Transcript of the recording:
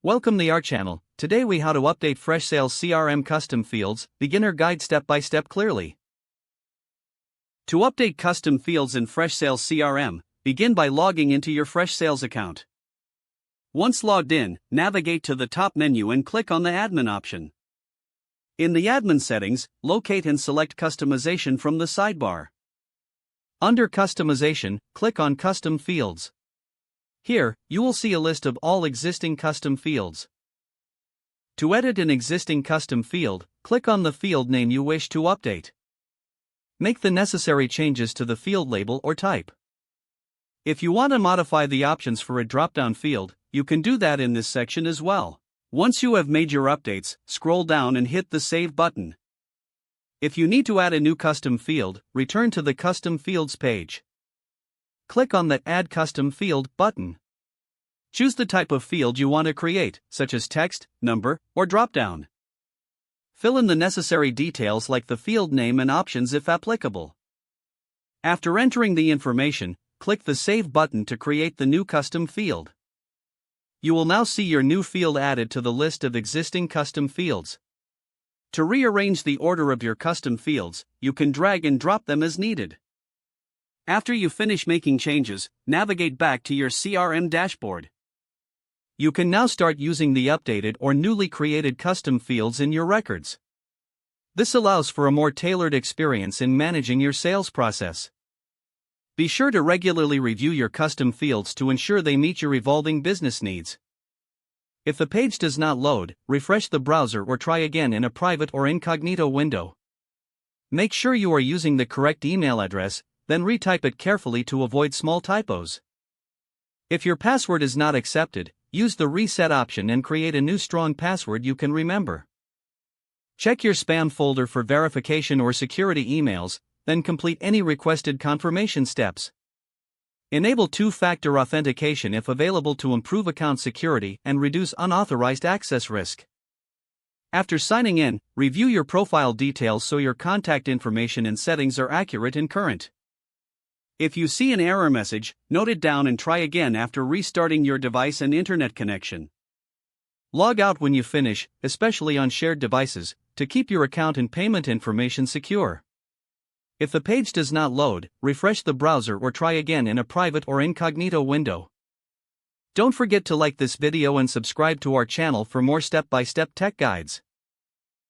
Welcome to our channel. Today we how to update Freshsales CRM custom fields, beginner guide step by step clearly. To update custom fields in Freshsales CRM, begin by logging into your Freshsales account. Once logged in, navigate to the top menu and click on the admin option. In the admin settings, locate and select customization from the sidebar. Under customization, click on custom fields. Here, you will see a list of all existing custom fields. To edit an existing custom field, click on the field name you wish to update. Make the necessary changes to the field label or type. If you want to modify the options for a drop-down field, you can do that in this section as well. Once you have made your updates, scroll down and hit the Save button. If you need to add a new custom field, return to the Custom Fields page. Click on the Add Custom Field button. Choose the type of field you want to create, such as text, number, or drop-down. Fill in the necessary details like the field name and options if applicable. After entering the information, click the Save button to create the new custom field. You will now see your new field added to the list of existing custom fields. To rearrange the order of your custom fields, you can drag and drop them as needed. After you finish making changes, navigate back to your CRM dashboard. You can now start using the updated or newly created custom fields in your records. This allows for a more tailored experience in managing your sales process. Be sure to regularly review your custom fields to ensure they meet your evolving business needs. If the page does not load, refresh the browser or try again in a private or incognito window. Make sure you are using the correct email address, then retype it carefully to avoid small typos. If your password is not accepted, use the reset option and create a new strong password you can remember. Check your spam folder for verification or security emails, then complete any requested confirmation steps. Enable two-factor authentication if available to improve account security and reduce unauthorized access risk. After signing in, review your profile details so your contact information and settings are accurate and current. If you see an error message, note it down and try again after restarting your device and internet connection. Log out when you finish, especially on shared devices, to keep your account and payment information secure. If the page does not load, refresh the browser or try again in a private or incognito window. Don't forget to like this video and subscribe to our channel for more step-by-step tech guides.